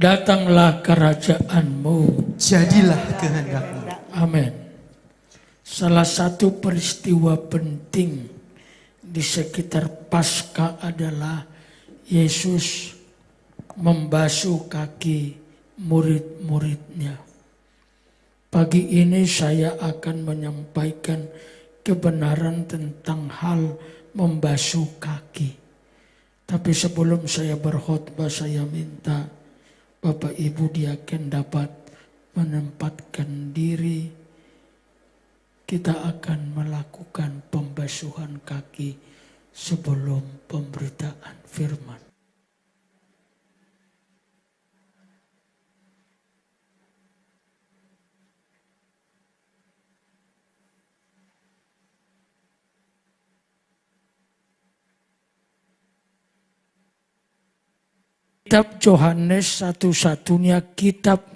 Datanglah kerajaan-Mu. Jadilah kehendak-Mu. Amin. Salah satu peristiwa penting di sekitar Paskah adalah Yesus membasuh kaki murid-muridnya. Pagi ini saya akan menyampaikan kebenaran tentang hal membasuh kaki. Tapi sebelum saya berkhotbah, saya minta Bapak Ibu diaken dapat menempatkan diri. Kita akan melakukan pembasuhan kaki sebelum pemberitaan firman. Kitab Yohanes satu-satunya kitab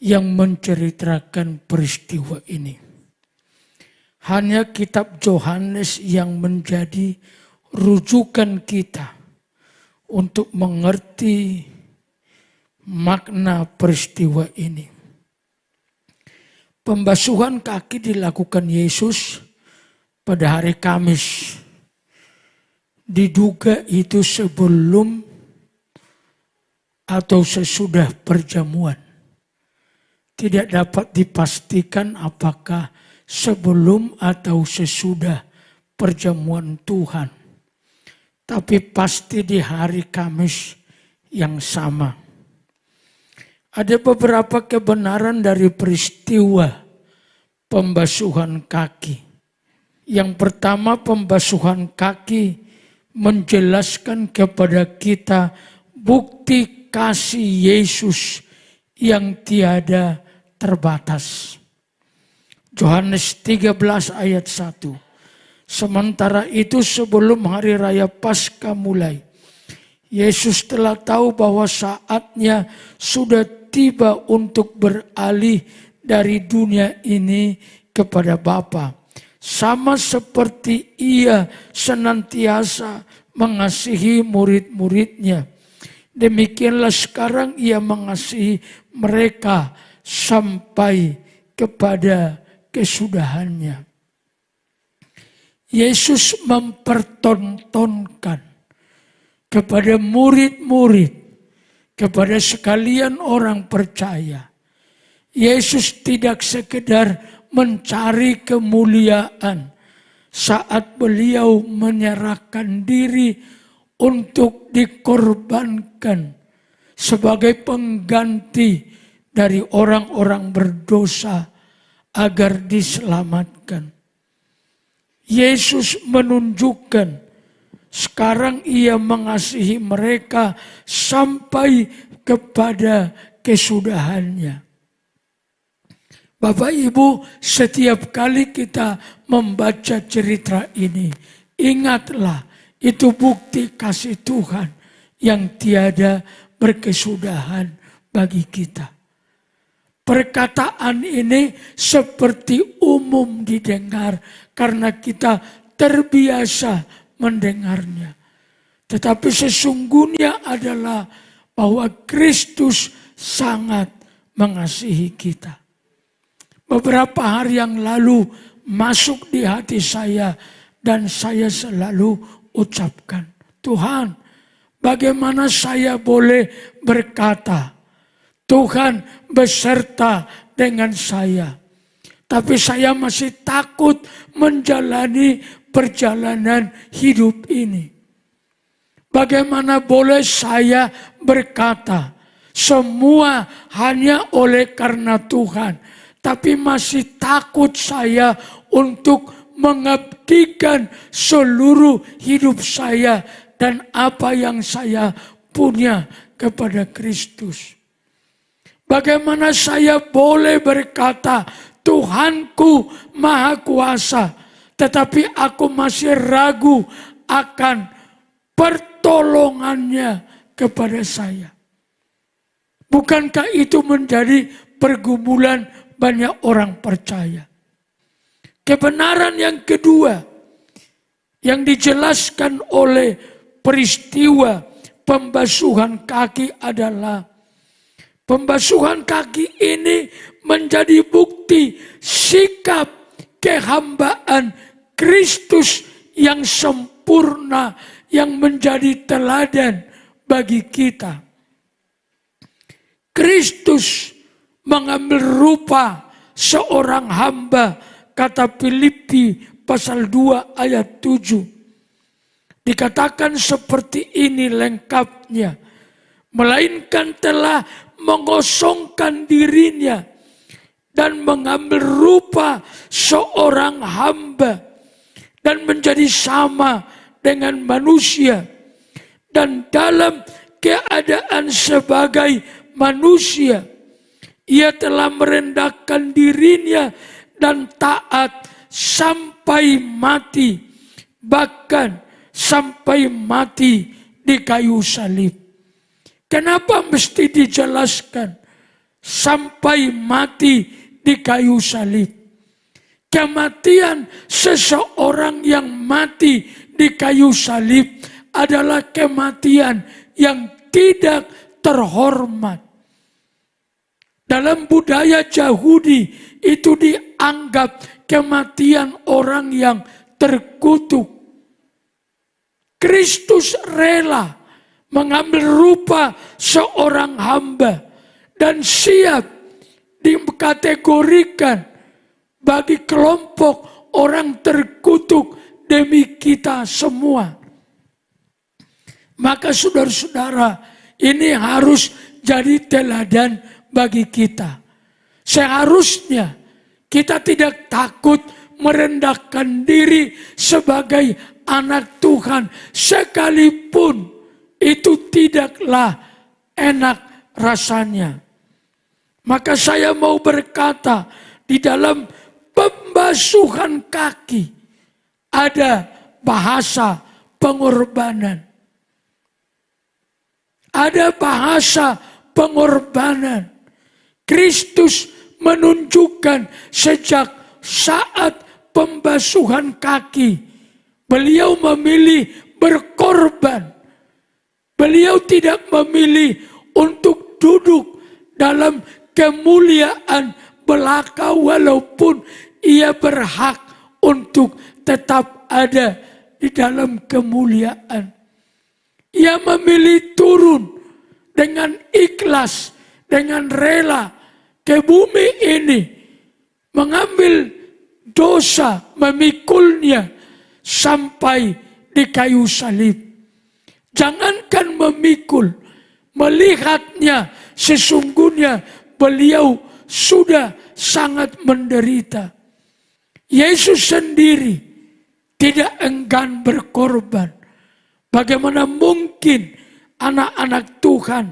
yang menceritakan peristiwa ini. Hanya kitab Yohanes yang menjadi rujukan kita untuk mengerti makna peristiwa ini. Pembasuhan kaki dilakukan Yesus pada hari Kamis. Diduga itu sebelum atau sesudah perjamuan. Tidak dapat dipastikan apakah sebelum atau sesudah perjamuan Tuhan. Tapi pasti di hari Kamis yang sama. Ada beberapa kebenaran dari peristiwa pembasuhan kaki. Yang pertama, pembasuhan kaki menjelaskan kepada kita bukti kasih Yesus yang tiada terbatas. Yohanes 13 ayat 1. Sementara itu sebelum hari raya Paskah mulai, Yesus telah tahu bahwa saatnya sudah tiba untuk beralih dari dunia ini kepada Bapa. Sama seperti Ia senantiasa mengasihi murid-muridnya. Demikianlah sekarang Ia mengasihi mereka sampai kepada kesudahannya. Yesus mempertontonkan kepada murid-murid, kepada sekalian orang percaya. Yesus tidak sekedar mencari kemuliaan saat beliau menyerahkan diri untuk dikorbankan sebagai pengganti dari orang-orang berdosa agar diselamatkan. Yesus menunjukkan sekarang Ia mengasihi mereka sampai kepada kesudahannya. Bapak Ibu, setiap kali kita membaca cerita ini, ingatlah itu bukti kasih Tuhan yang tiada berkesudahan bagi kita. Perkataan ini seperti umum didengar karena kita terbiasa mendengarnya. Tetapi sesungguhnya adalah bahwa Kristus sangat mengasihi kita. Beberapa hari yang lalu masuk di hati saya dan saya selalu ucapkan, Tuhan, bagaimana saya boleh berkata, Tuhan beserta dengan saya. Tapi saya masih takut menjalani perjalanan hidup ini. Bagaimana boleh saya berkata, semua hanya oleh karena Tuhan. Tapi masih takut saya untuk mengabdikan seluruh hidup saya dan apa yang saya punya kepada Kristus. Bagaimana saya boleh berkata, Tuhanku Maha Kuasa, tetapi aku masih ragu akan pertolongannya kepada saya. Bukankah itu menjadi pergumulan banyak orang percaya? Kebenaran yang kedua yang dijelaskan oleh peristiwa pembasuhan kaki adalah Pembasuhan kaki ini menjadi bukti sikap kehambaan Kristus yang sempurna, yang menjadi teladan bagi kita. Kristus mengambil rupa seorang hamba, kata Filipi pasal 2 ayat 7. Dikatakan seperti ini lengkapnya, melainkan telah mengosongkan dirinya dan mengambil rupa seorang hamba dan menjadi sama dengan manusia, dan dalam keadaan sebagai manusia ia telah merendahkan dirinya dan taat sampai mati, bahkan sampai mati di kayu salib. Kenapa mesti dijelaskan sampai mati di kayu salib? Kematian seseorang yang mati di kayu salib adalah kematian yang tidak terhormat. Dalam budaya Yahudi itu dianggap kematian orang yang terkutuk. Kristus rela mengambil rupa seorang hamba dan siap dikategorikan bagi kelompok orang terkutuk demi kita semua. Maka saudara-saudara, ini harus jadi teladan bagi kita. Seharusnya kita tidak takut merendahkan diri sebagai anak Tuhan, sekalipun itu tidaklah enak rasanya. Maka saya mau berkata, di dalam pembasuhan kaki ada bahasa pengorbanan. Ada bahasa pengorbanan. Kristus menunjukkan sejak saat pembasuhan kaki, beliau memilih berkorban. Beliau tidak memilih untuk duduk dalam kemuliaan belaka walaupun ia berhak untuk tetap ada di dalam kemuliaan. Ia memilih turun dengan ikhlas, dengan rela ke bumi ini, mengambil dosa, memikulnya sampai di kayu salib. Jangankan memikul, melihatnya sesungguhnya beliau sudah sangat menderita. Yesus sendiri tidak enggan berkorban. Bagaimana mungkin anak-anak Tuhan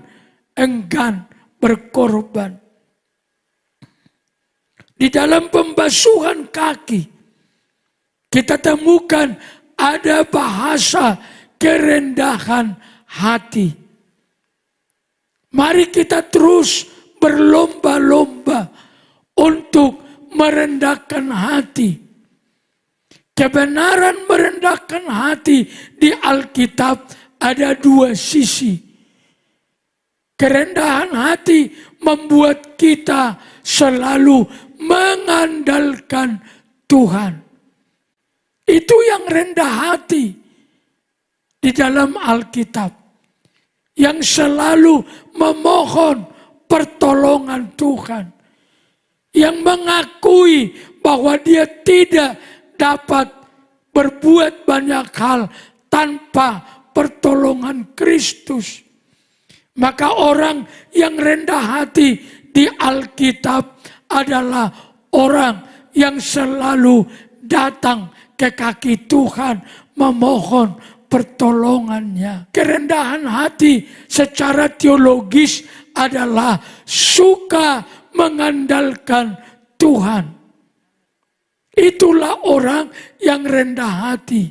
enggan berkorban? Di dalam pembasuhan kaki, kita temukan ada bahasa kerendahan hati. Mari kita terus berlomba-lomba untuk merendahkan hati. Kebenaran merendahkan hati di Alkitab ada dua sisi. Kerendahan hati membuat kita selalu mengandalkan Tuhan. Itu yang rendah hati di dalam Alkitab. Yang selalu memohon pertolongan Tuhan. Yang mengakui bahwa dia tidak dapat berbuat banyak hal tanpa pertolongan Kristus. Maka orang yang rendah hati di Alkitab adalah orang yang selalu datang ke kaki Tuhan memohon pertolongannya. Kerendahan hati secara teologis adalah suka mengandalkan Tuhan. Itulah orang yang rendah hati.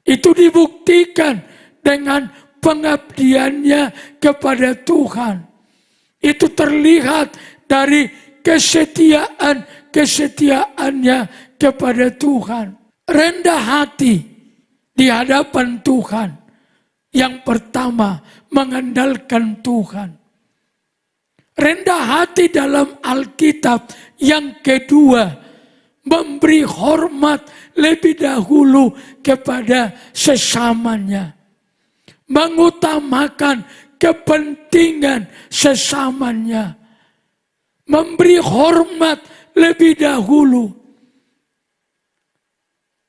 Itu dibuktikan dengan pengabdiannya kepada Tuhan. Itu terlihat dari kesetiaannya kepada Tuhan. Rendah hati di hadapan Tuhan. Yang pertama, mengandalkan Tuhan. Rendah hati dalam Alkitab yang kedua, memberi hormat lebih dahulu kepada sesamanya. Mengutamakan kepentingan sesamanya. Memberi hormat lebih dahulu.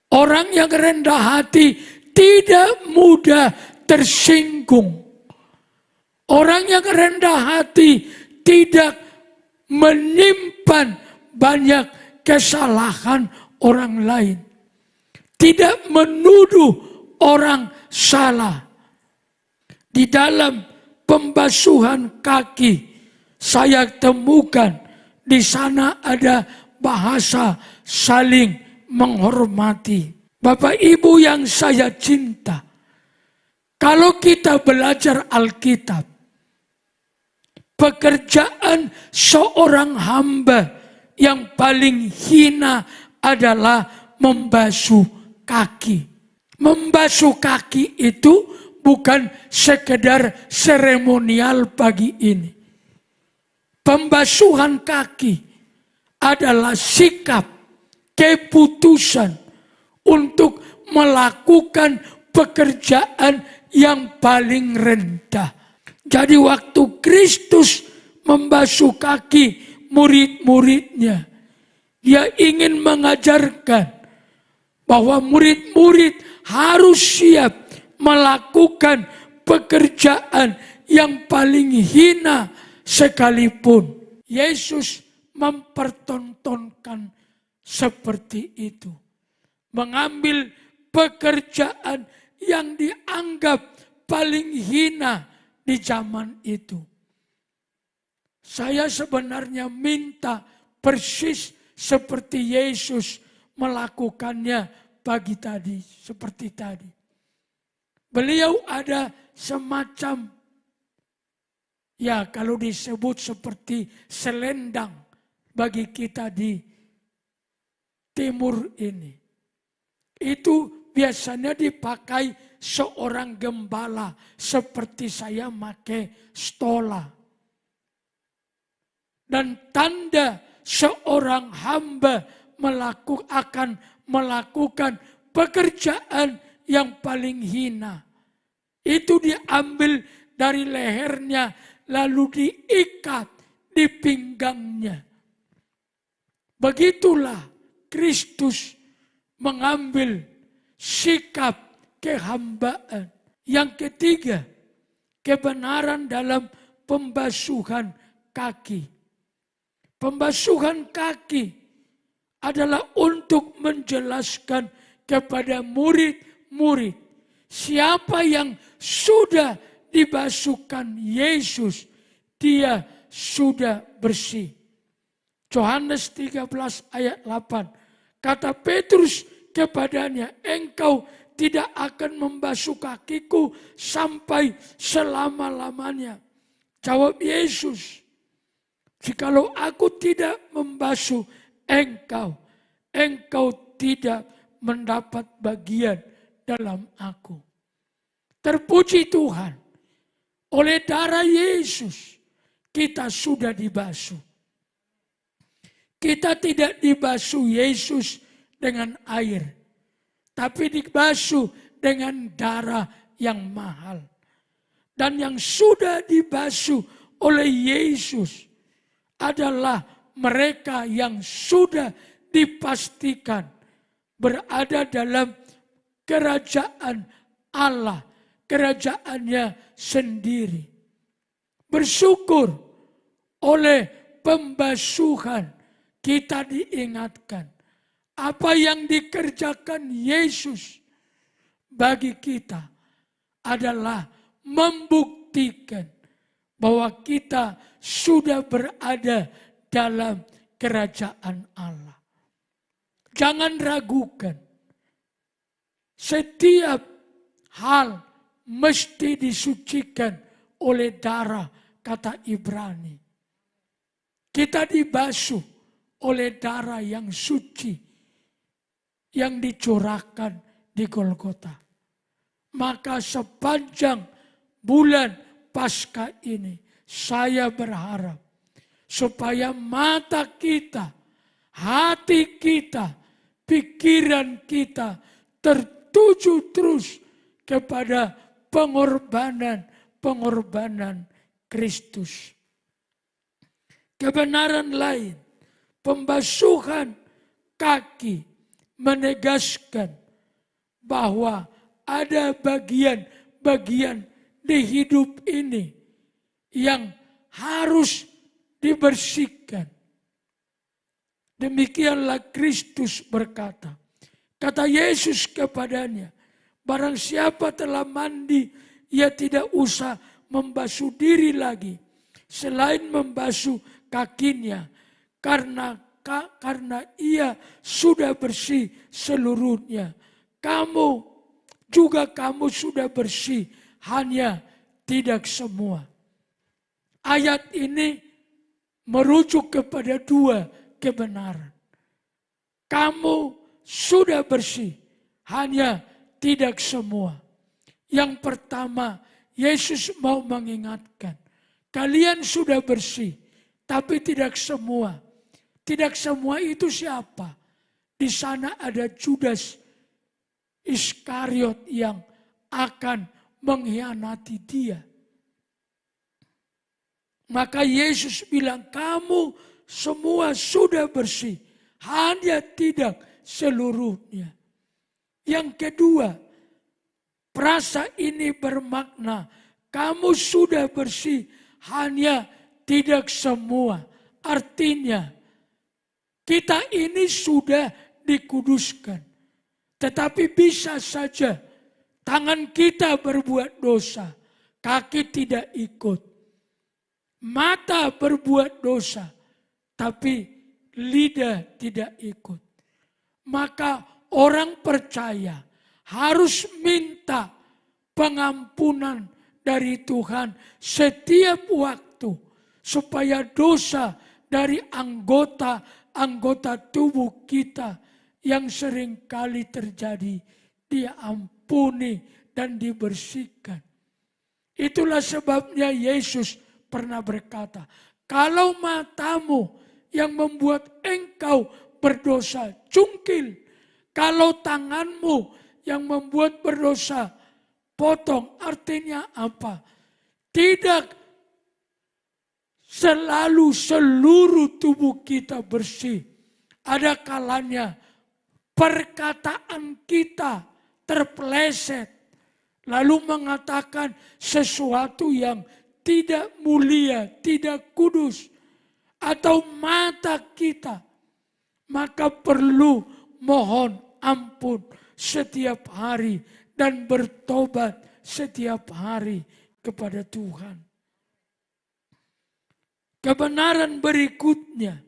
Orang yang rendah hati tidak mudah tersinggung. Orang yang rendah hati tidak menyimpan banyak kesalahan orang lain. Tidak menuduh orang salah. Di dalam pembasuhan kaki, saya temukan di sana ada bahasa saling menghormati. Bapak Ibu yang saya cinta, kalau kita belajar Alkitab, pekerjaan seorang hamba yang paling hina adalah membasuh kaki. Membasuh kaki itu bukan sekedar seremonial pagi ini. Pembasuhan kaki adalah sikap, keputusan untuk melakukan pekerjaan yang paling rendah. Jadi waktu Kristus membasuh kaki murid-muridnya, dia ingin mengajarkan bahwa murid-murid harus siap melakukan pekerjaan yang paling hina sekalipun. Yesus mempertontonkan seperti itu. Mengambil pekerjaan yang dianggap paling hina di zaman itu. Saya sebenarnya minta persis seperti Yesus melakukannya pagi tadi, seperti tadi. Beliau ada semacam, ya kalau disebut seperti selendang bagi kita di timur ini. Itu biasanya dipakai seorang gembala seperti saya pakai stola. Dan tanda seorang hamba akan melakukan pekerjaan yang paling hina. Itu diambil dari lehernya lalu diikat di pinggangnya. Begitulah Kristus mengambil sikap kehambaan. Yang ketiga, kebenaran dalam pembasuhan kaki. Pembasuhan kaki adalah untuk menjelaskan kepada murid-murid siapa yang sudah dibasuhkan Yesus, dia sudah bersih. Yohanes 13 ayat 8. Kata Petrus kepadanya, engkau tidak akan membasuh kakiku sampai selama-lamanya. Jawab Yesus, jikalau aku tidak membasuh engkau tidak mendapat bagian dalam aku. Terpuji Tuhan, oleh darah Yesus kita sudah dibasuh. Kita tidak dibasuh Yesus dengan air, tapi dibasuh dengan darah yang mahal. Dan yang sudah dibasuh oleh Yesus adalah mereka yang sudah dipastikan berada dalam kerajaan Allah, kerajaannya sendiri. Bersyukur oleh pembasuhan kita diingatkan apa yang dikerjakan Yesus bagi kita adalah membuktikan bahwa kita sudah berada dalam kerajaan Allah. Jangan ragukan. Setiap hal mesti disucikan oleh darah, kata Ibrani. Kita dibasuh oleh darah yang suci yang dicurahkan di Golgota. Maka sepanjang bulan Paskah ini saya berharap supaya mata kita, hati kita, pikiran kita tertuju terus kepada pengorbanan Kristus. Kebenaran lain, pembasuhan kaki menegaskan bahwa ada bagian-bagian di hidup ini yang harus dibersihkan. Demikianlah Kristus berkata. Kata Yesus kepadanya, barang siapa telah mandi, ia tidak usah membasuh diri lagi, selain membasuh kakinya, karena ia sudah bersih seluruhnya. Kamu sudah bersih, hanya tidak semua. Ayat ini merujuk kepada dua kebenaran. Kamu sudah bersih, hanya tidak semua. Yang pertama, Yesus mau mengingatkan, kalian sudah bersih, tapi tidak semua. Tidak semua itu siapa? Di sana ada Judas Iskariot yang akan mengkhianati dia. Maka Yesus bilang, kamu semua sudah bersih, hanya tidak seluruhnya. Yang kedua, frasa ini bermakna, kamu sudah bersih, hanya tidak semua. Artinya, kita ini sudah dikuduskan. Tetapi bisa saja tangan kita berbuat dosa, kaki tidak ikut. Mata berbuat dosa, tapi lidah tidak ikut. Maka orang percaya harus minta pengampunan dari Tuhan setiap waktu, supaya dosa dari anggota tubuh kita yang seringkali terjadi diampuni dan dibersihkan. Itulah sebabnya Yesus pernah berkata, kalau matamu yang membuat engkau berdosa, cungkil. Kalau tanganmu yang membuat berdosa, potong. Artinya apa? Tidak selalu seluruh tubuh kita bersih. Ada kalanya perkataan kita terpeleset, lalu mengatakan sesuatu yang tidak mulia, tidak kudus, atau mata kita, maka perlu mohon ampun setiap hari dan bertobat setiap hari kepada Tuhan. Kebenaran berikutnya,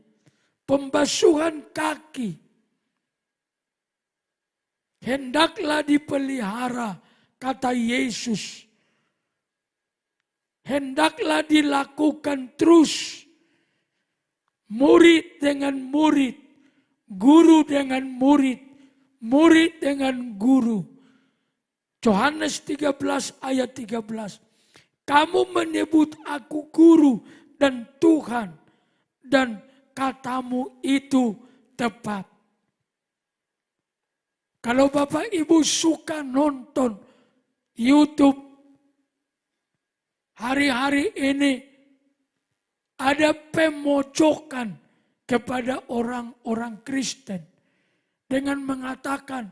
pembasuhan kaki hendaklah dipelihara, kata Yesus. Hendaklah dilakukan terus. Murid dengan murid, guru dengan murid, murid dengan guru. Yohanes 13 ayat 13. Kamu menyebut aku guru dan Tuhan, dan katamu itu tepat. Kalau Bapak Ibu suka nonton YouTube, hari-hari ini ada pemojokan kepada orang-orang Kristen dengan mengatakan,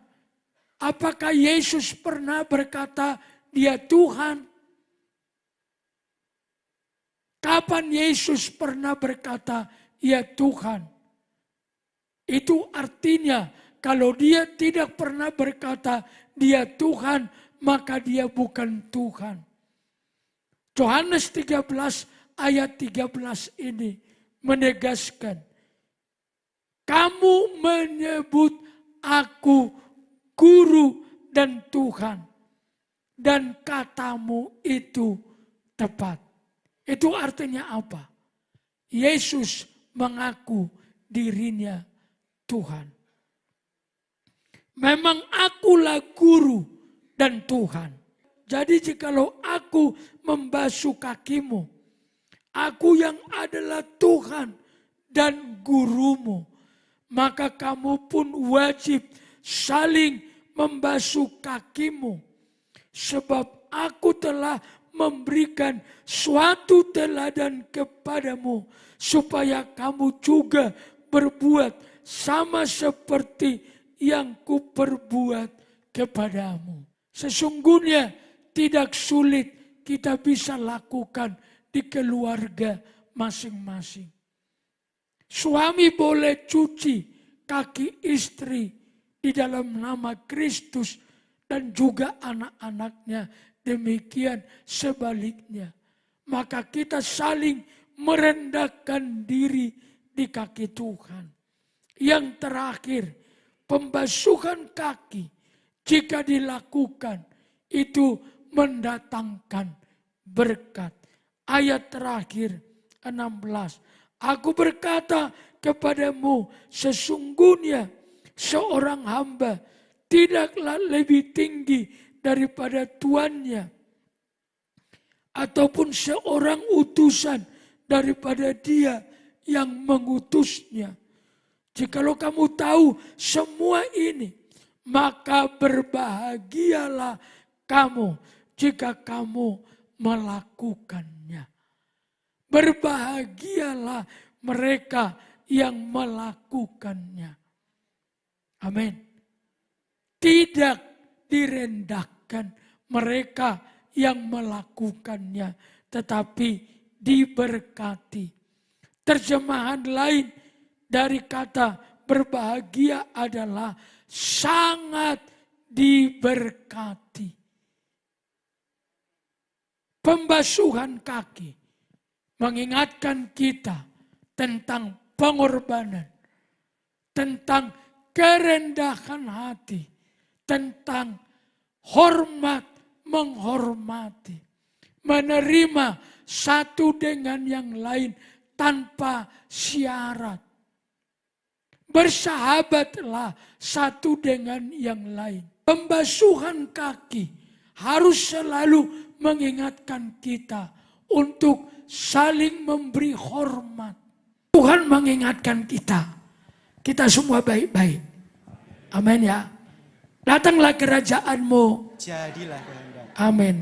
apakah Yesus pernah berkata dia Tuhan? Kapan Yesus pernah berkata ya Tuhan? Itu artinya kalau dia tidak pernah berkata dia Tuhan, maka dia bukan Tuhan. Yohanes 13 ayat 13 ini menegaskan, kamu menyebut aku guru dan Tuhan, dan katamu itu tepat. Itu artinya apa? Yesus mengaku dirinya Tuhan. Memang akulah guru dan Tuhan. Jadi jikalau aku membasuh kakimu, Aku yang adalah Tuhan dan gurumu, maka kamu pun wajib saling membasuh kakimu. Sebab aku telah memberikan suatu teladan kepadamu, supaya kamu juga berbuat sama seperti yang kuperbuat kepadamu. Sesungguhnya tidak sulit kita bisa lakukan di keluarga masing-masing. Suami boleh cuci kaki istri di dalam nama Kristus dan juga anak-anaknya, demikian sebaliknya. Maka kita saling merendahkan diri di kaki Tuhan. Yang terakhir, pembasuhan kaki jika dilakukan itu mendatangkan berkat. Ayat terakhir 16. Aku berkata kepadamu, sesungguhnya seorang hamba tidaklah lebih tinggi daripada tuannya, ataupun seorang utusan daripada dia yang mengutusnya. Jikalau kamu tahu semua ini, maka berbahagialah kamu jika kamu melakukannya. Berbahagialah mereka yang melakukannya. Amin. Tidak direndahkan mereka yang melakukannya, tetapi diberkati. Terjemahan lain dari kata berbahagia adalah sangat diberkati. Pembasuhan kaki mengingatkan kita tentang pengorbanan, tentang kerendahan hati, tentang hormat menghormati, menerima satu dengan yang lain tanpa syarat. Bersahabatlah satu dengan yang lain. Pembasuhan kaki harus selalu mengingatkan kita untuk saling memberi hormat. Tuhan mengingatkan kita. Kita semua baik-baik. Amin ya. Datanglah kerajaanmu. Jadilah kehendak. Amin.